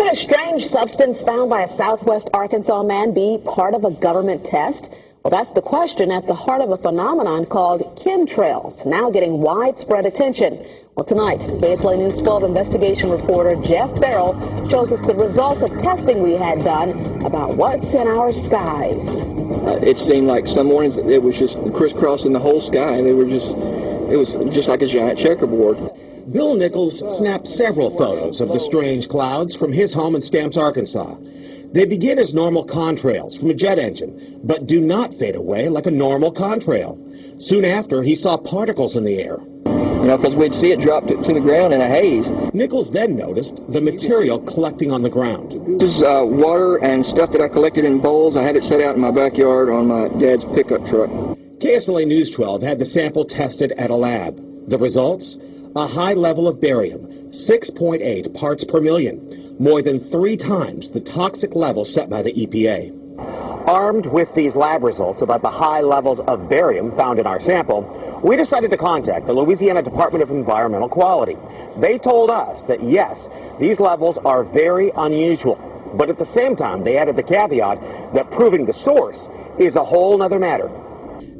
Could a strange substance found by a southwest Arkansas man be part of a government test? Well, that's the question at the heart of a phenomenon called chemtrails, now getting widespread attention. Well, tonight, KSLA News 12 investigation reporter Jeff Farrell shows us the results of testing we had done about what's in our skies. It seemed like some mornings it was just crisscrossing the whole sky. It was just like a giant checkerboard. Bill Nichols snapped several photos of the strange clouds from his home in Stamps, Arkansas. They begin as normal contrails from a jet engine, but do not fade away like a normal contrail. Soon after, he saw particles in the air. You know, because we'd see it drop to the ground in a haze. Nichols then noticed the material collecting on the ground. This is water and stuff that I collected in bowls. I had it set out in my backyard on my dad's pickup truck. KSLA News 12 had the sample tested at a lab. The results? A high level of barium, 6.8 parts per million, more than 3 times the toxic level set by the EPA. Armed with these lab results about the high levels of barium found in our sample, we decided to contact the Louisiana Department of Environmental Quality. They told us that yes, these levels are very unusual, but at the same time they added the caveat that proving the source is a whole other matter.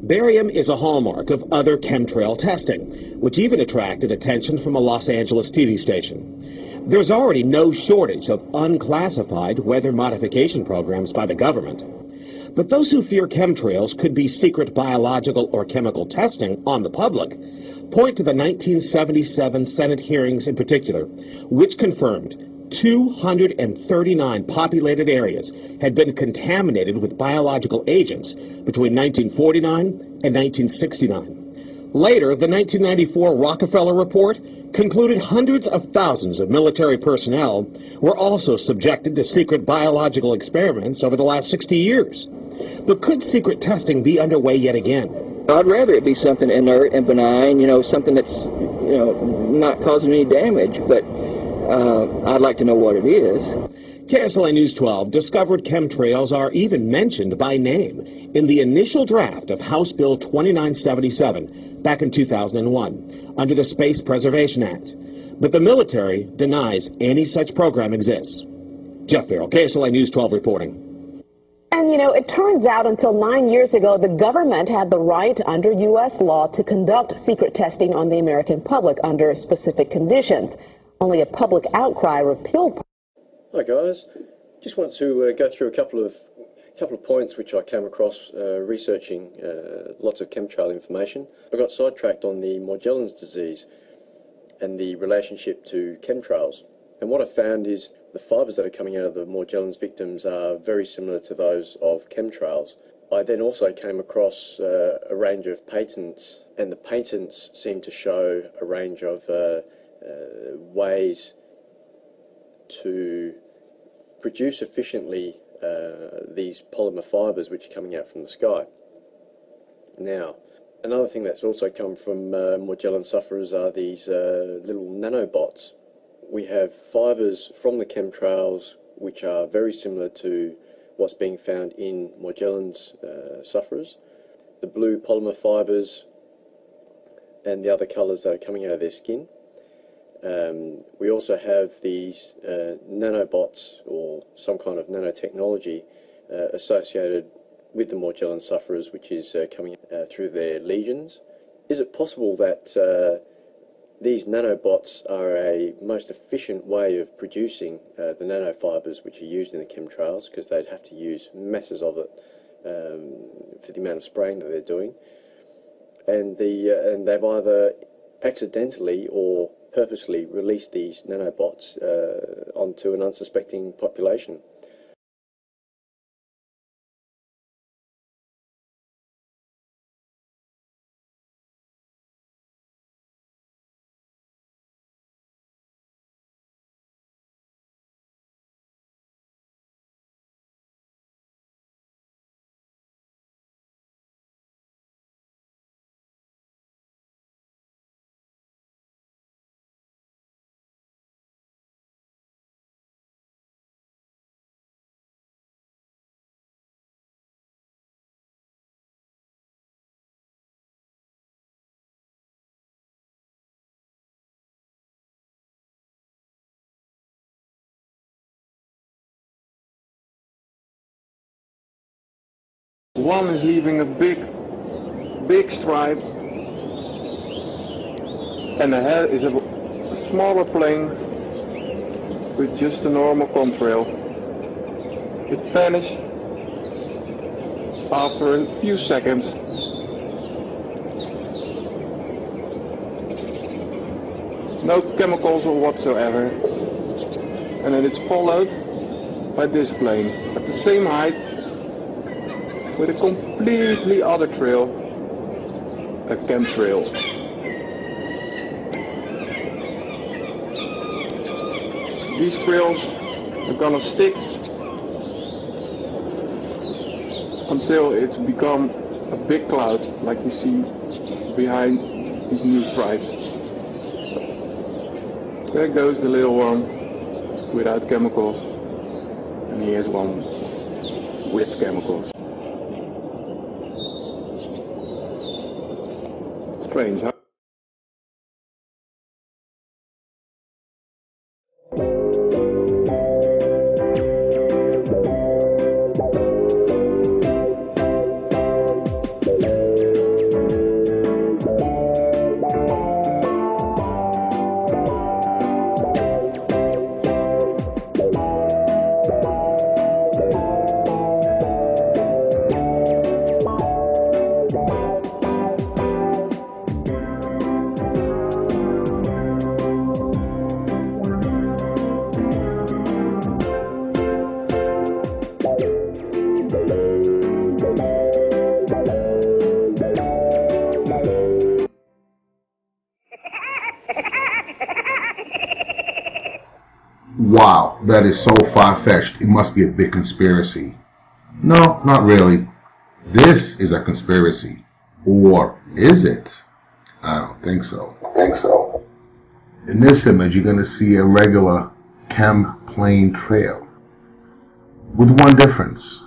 Barium is a hallmark of other chemtrail testing, which even attracted attention from a Los Angeles TV station. There's already no shortage of unclassified weather modification programs by the government. But those who fear chemtrails could be secret biological or chemical testing on the public point to the 1977 Senate hearings in particular, which confirmed 239 populated areas had been contaminated with biological agents between 1949 and 1969. Later, the 1994 Rockefeller Report concluded hundreds of thousands of military personnel were also subjected to secret biological experiments over the last 60 years. But could secret testing be underway yet again? I'd rather it be something inert and benign, something that's, not causing any damage, but I'd like to know what it is. KSLA News 12 discovered chemtrails are even mentioned by name in the initial draft of House Bill 2977 back in 2001 under the Space Preservation Act. But the military denies any such program exists. Jeff Farrell, KSLA News 12 reporting. And, it turns out until 9 years ago, the government had the right under U.S. law to conduct secret testing on the American public under specific conditions. Only a public outcry repealed. Hi guys, just want to go through a couple of points which I came across researching lots of chemtrail information. I got sidetracked on the Morgellons disease and the relationship to chemtrails. And what I found is the fibres that are coming out of the Morgellons victims are very similar to those of chemtrails. I then also came across a range of patents, and the patents seem to show a range of ways to produce efficiently these polymer fibres which are coming out from the sky. Now, another thing that's also come from Morgellons sufferers are these little nanobots. We have fibres from the chemtrails which are very similar to what's being found in Morgellons sufferers. The blue polymer fibres and the other colours that are coming out of their skin. We also have these nanobots or some kind of nanotechnology associated with the Morgellons sufferers, which is coming through their lesions. Is it possible that these nanobots are a most efficient way of producing the nanofibres which are used in the chemtrails, because they'd have to use masses of it for the amount of spraying that they're doing, and they've either accidentally or purposely released these nanobots onto an unsuspecting population. One is leaving a big stripe, and ahead is a smaller plane with just a normal contrail. It vanished after a few seconds. No chemicals or whatsoever. And then it's followed by this plane at the same height with a completely other trail, a chemtrail. These trails are gonna stick until it's become a big cloud like you see behind these new stripes. There goes the little one without chemicals, and here's one with chemicals. Strange, huh? Wow, that is so far-fetched. It must be a big conspiracy. No, not really. This is a conspiracy. Or is it? I don't think so. In this image, you're going to see a regular chem plane trail. With one difference.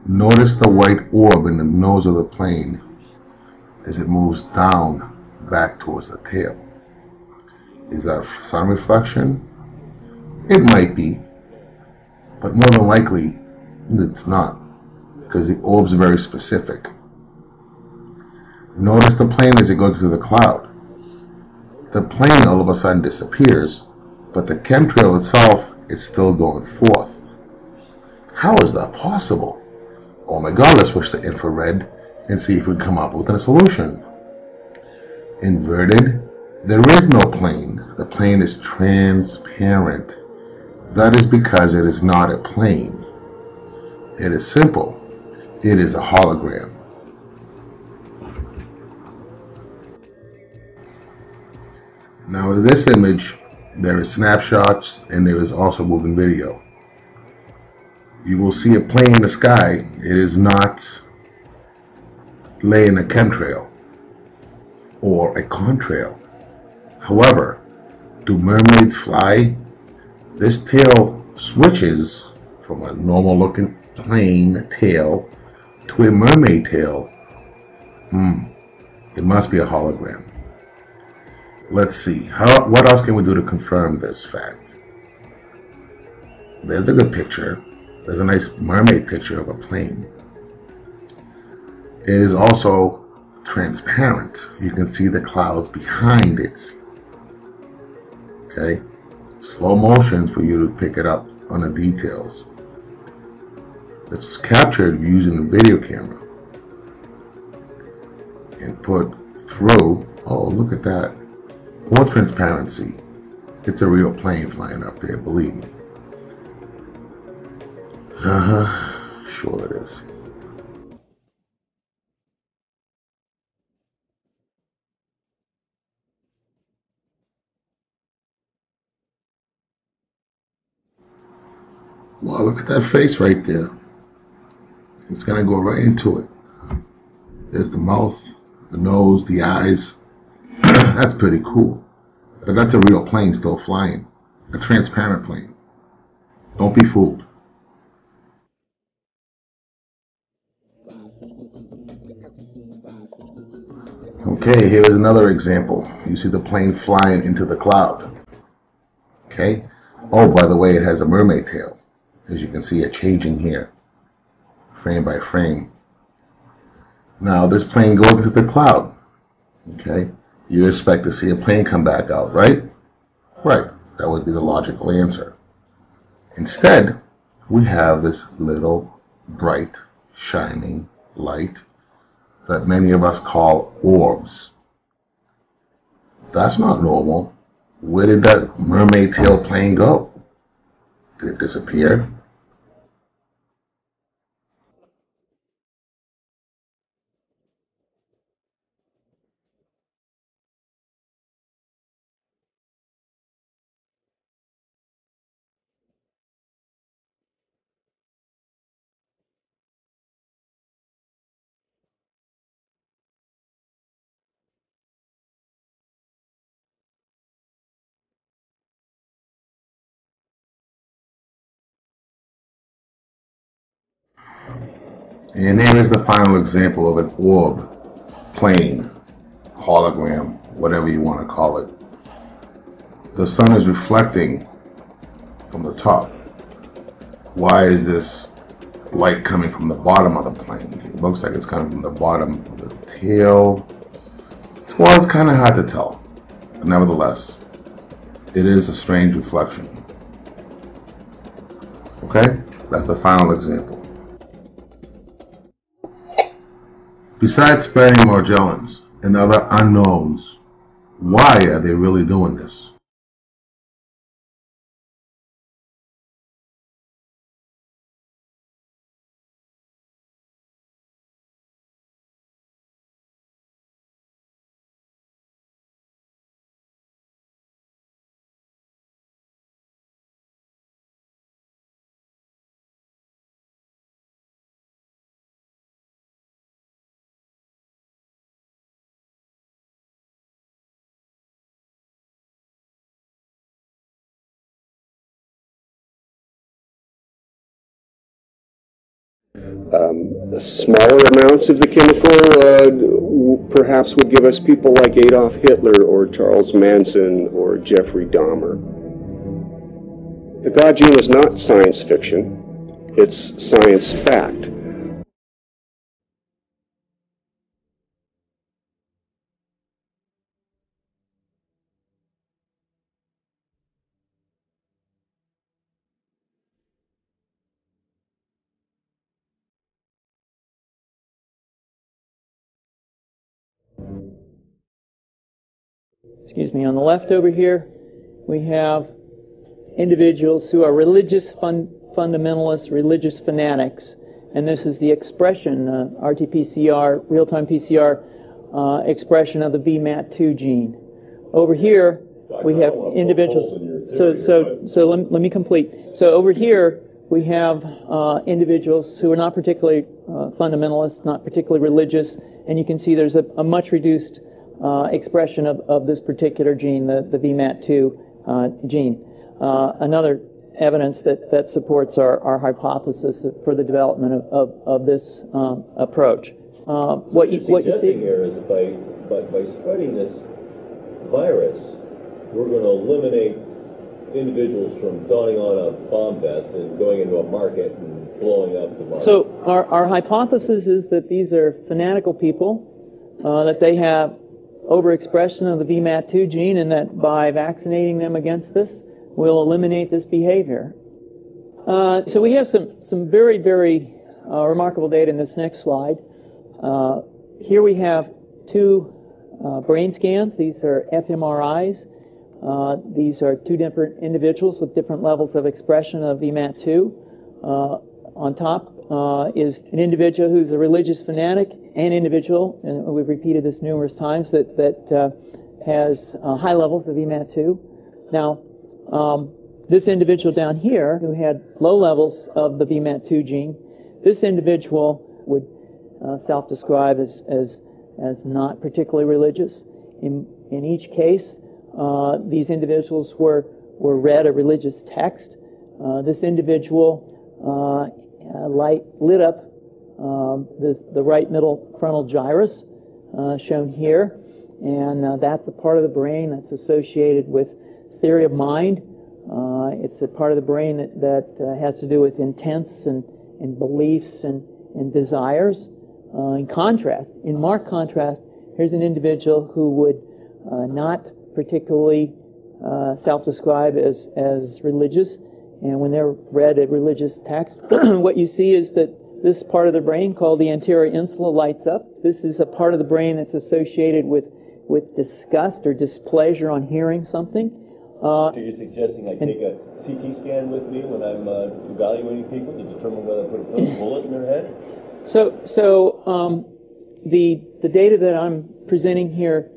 Notice the white orb in the nose of the plane as it moves down back towards the tail. Is that sun reflection? It might be, but more than likely it's not, because the orb's very specific. Notice the plane as it goes through the cloud. The plane all of a sudden disappears, but the chemtrail itself is still going forth. How is that possible? Oh my god, let's switch to infrared and see if we can come up with a solution. Inverted, there is no plane. The plane is transparent. That is because it is not a plane. It is simple. It is a hologram. Now in this image, there is snapshots and there is also moving video. You will see a plane in the sky. It is not laying a chemtrail or a contrail. However, do mermaids fly? This tail switches from a normal looking plain tail to a mermaid tail. It must be a hologram. Let's see. What else can we do to confirm this fact? There's a good picture. There's a nice mermaid picture of a plane. It is also transparent. You can see the clouds behind it. Okay? Slow motion for you to pick it up on the details. This was captured using the video camera and put through. Oh, look at that. More transparency. It's a real plane flying up there, believe me. Sure it is. Wow, look at that face right there. It's going to go right into it. There's the mouth, the nose, the eyes. That's pretty cool. But that's a real plane still flying. A transparent plane. Don't be fooled. Okay, here is another example. You see the plane flying into the cloud. Okay? Oh, by the way, it has a mermaid tail. As you can see it changing here, frame by frame. Now this plane goes into the cloud. Okay? You expect to see a plane come back out, right? Right. That would be the logical answer. Instead, we have this little bright, shining light that many of us call orbs. That's not normal. Where did that mermaid tail plane go? Did it disappear? And here is the final example of an orb, plane, hologram, whatever you want to call it. The sun is reflecting from the top. Why is this light coming from the bottom of the plane? It looks like it's coming from the bottom of the tail. Well, it's kind of hard to tell. But nevertheless, it is a strange reflection. Okay? That's the final example. Besides spreading Morgellons and other unknowns, why are they really doing this? Smaller amounts of the chemical perhaps would give us people like Adolf Hitler or Charles Manson or Jeffrey Dahmer. The God gene is not science fiction, it's science fact. Excuse me, on the left over here, we have individuals who are religious fundamentalists, religious fanatics, and this is the expression, RT-PCR, real-time PCR expression of the VMAT2 gene. Over here, we have individuals. So let me complete. So over here, we have individuals who are not particularly fundamentalist, not particularly religious, and you can see there's a much reduced expression of this particular gene, the VMAT2 gene. Another evidence that supports our hypothesis for the development of this approach. What you see here is by spreading this virus, we're going to eliminate individuals from donning on a bomb vest and going into a market and blowing up the market. So our hypothesis is that these are fanatical people, that they have overexpression of the VMAT2 gene, and that by vaccinating them against this, we'll eliminate this behavior. So we have some very, very remarkable data in this next slide. Here we have two brain scans. These are fMRIs. These are two different individuals with different levels of expression of VMAT2. On top is an individual who's a religious fanatic, an individual, and we've repeated this numerous times, that has high levels of VMAT2. Now, this individual down here who had low levels of the VMAT2 gene, this individual would self-describe as not particularly religious. In each case, these individuals were read a religious text. This individual lit up the right middle frontal gyrus, shown here, and that's a part of the brain that's associated with theory of mind. It's a part of the brain that has to do with intents and beliefs and desires. In marked contrast, here's an individual who would not particularly self-describe as religious, and when they're read a religious text, what you see is that this part of the brain called the anterior insula lights up. This is a part of the brain that's associated with disgust or displeasure on hearing something. So you're suggesting I take a CT scan with me when I'm evaluating people to determine whether to put a bullet in their head? The data that I'm presenting here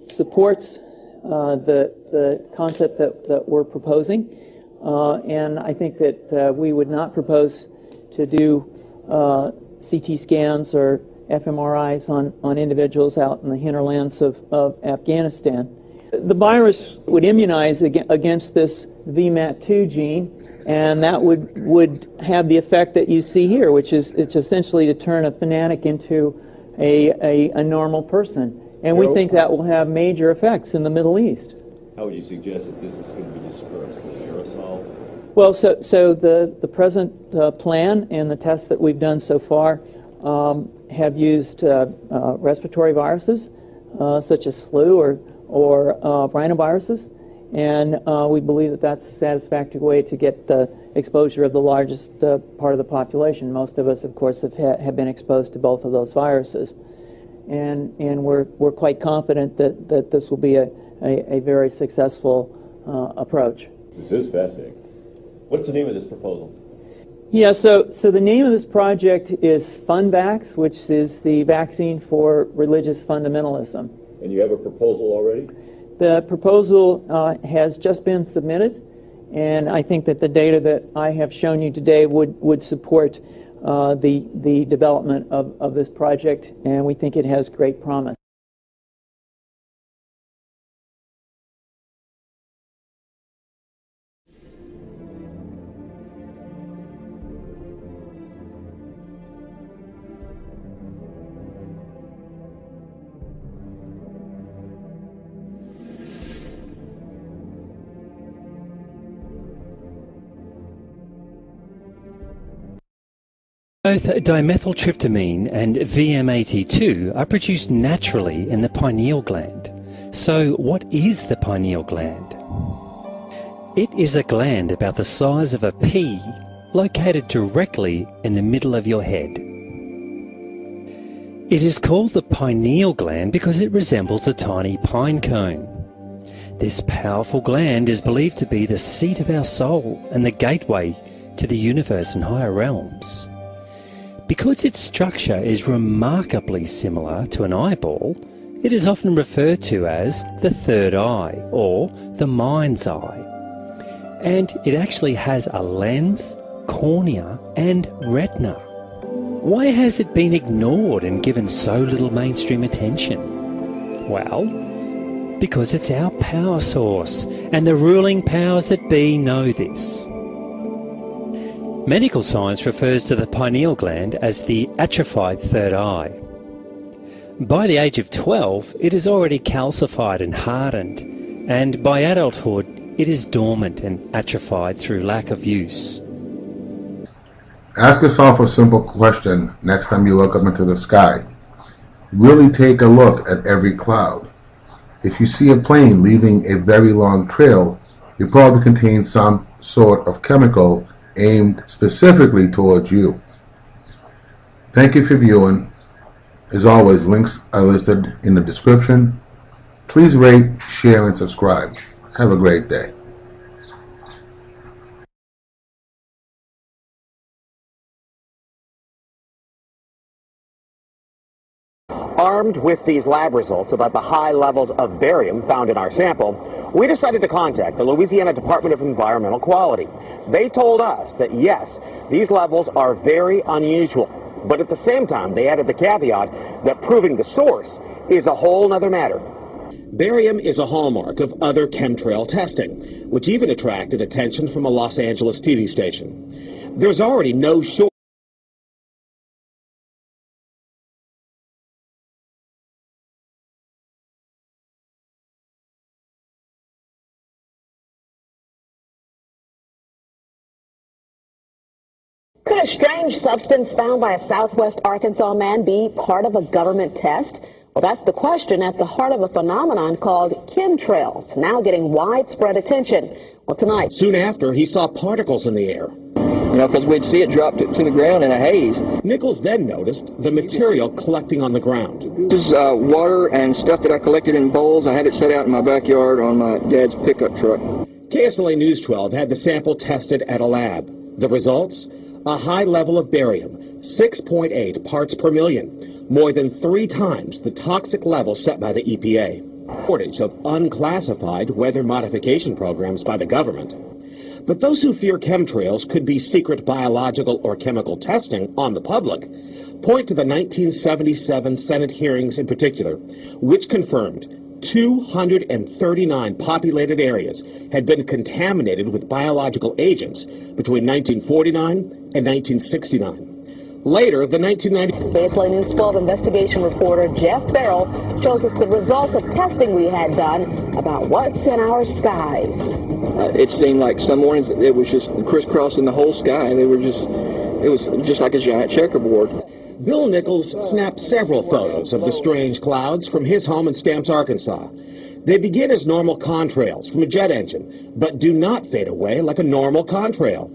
supports the concept that we're proposing, and I think that we would not propose to do CT scans or fMRIs on individuals out in the hinterlands of Afghanistan. The virus would immunize against this VMAT2 gene, and that would have the effect that you see here, which is it's essentially to turn a fanatic into a normal person. And we think that will have major effects in the Middle East. How would you suggest that this is going to be dispersed? The aerosol? Well, so the present plan and the tests that we've done so far have used respiratory viruses such as flu or rhinoviruses, and we believe that that's a satisfactory way to get the exposure of the largest part of the population. Most of us, of course, have been exposed to both of those viruses, and we're quite confident that this will be a very successful approach. This is fascinating. What's the name of this proposal? Yeah, so the name of this project is FunVax, which is the vaccine for religious fundamentalism. And you have a proposal already? The proposal has just been submitted, and I think that the data that I have shown you today would support the development of this project, and we think it has great promise. Both dimethyltryptamine and VM82 are produced naturally in the pineal gland. So what is the pineal gland? It is a gland about the size of a pea located directly in the middle of your head. It is called the pineal gland because it resembles a tiny pine cone. This powerful gland is believed to be the seat of our soul and the gateway to the universe and higher realms. Because its structure is remarkably similar to an eyeball, it is often referred to as the third eye or the mind's eye. And it actually has a lens, cornea and retina. Why has it been ignored and given so little mainstream attention? Well, because it's our power source, and the ruling powers that be know this. Medical science refers to the pineal gland as the atrophied third eye. By the age of 12, it is already calcified and hardened, and by adulthood, it is dormant and atrophied through lack of use. Ask yourself a simple question next time you look up into the sky. Really take a look at every cloud. If you see a plane leaving a very long trail, it probably contains some sort of chemical aimed specifically towards you. Thank you for viewing. As always, links are listed in the description. Please rate, share, and subscribe. Have a great day. Armed with these lab results about the high levels of barium found in our sample, we decided to contact the Louisiana Department of Environmental Quality. They told us that yes, these levels are very unusual, but at the same time they added the caveat that proving the source is a whole other matter. Barium is a hallmark of other chemtrail testing, which even attracted attention from a Los Angeles TV station. There's already no shortage Could a strange substance found by a southwest Arkansas man be part of a government test? Well, that's the question at the heart of a phenomenon called chemtrails, now getting widespread attention. Well, tonight, soon after, he saw particles in the air. You know, because we'd see it drop to the ground in a haze. Nichols then noticed the material collecting on the ground. This is water and stuff that I collected in bowls. I had it set out in my backyard on my dad's pickup truck. KSLA News 12 had the sample tested at a lab. The results? A high level of barium, 6.8 parts per million, more than 3 times the toxic level set by the EPA. Shortage of unclassified weather modification programs by the government. But those who fear chemtrails could be secret biological or chemical testing on the public point to the 1977 Senate hearings in particular, which confirmed 239 populated areas had been contaminated with biological agents between 1949 and 1969. Later, the 1990... KSLA News 12 investigation reporter Jeff Farrell shows us the results of testing we had done about what's in our skies. It seemed like some mornings it was just crisscrossing the whole sky. It was just like a giant checkerboard. Bill Nichols snapped several photos of the strange clouds from his home in Stamps, Arkansas. They begin as normal contrails from a jet engine, but do not fade away like a normal contrail.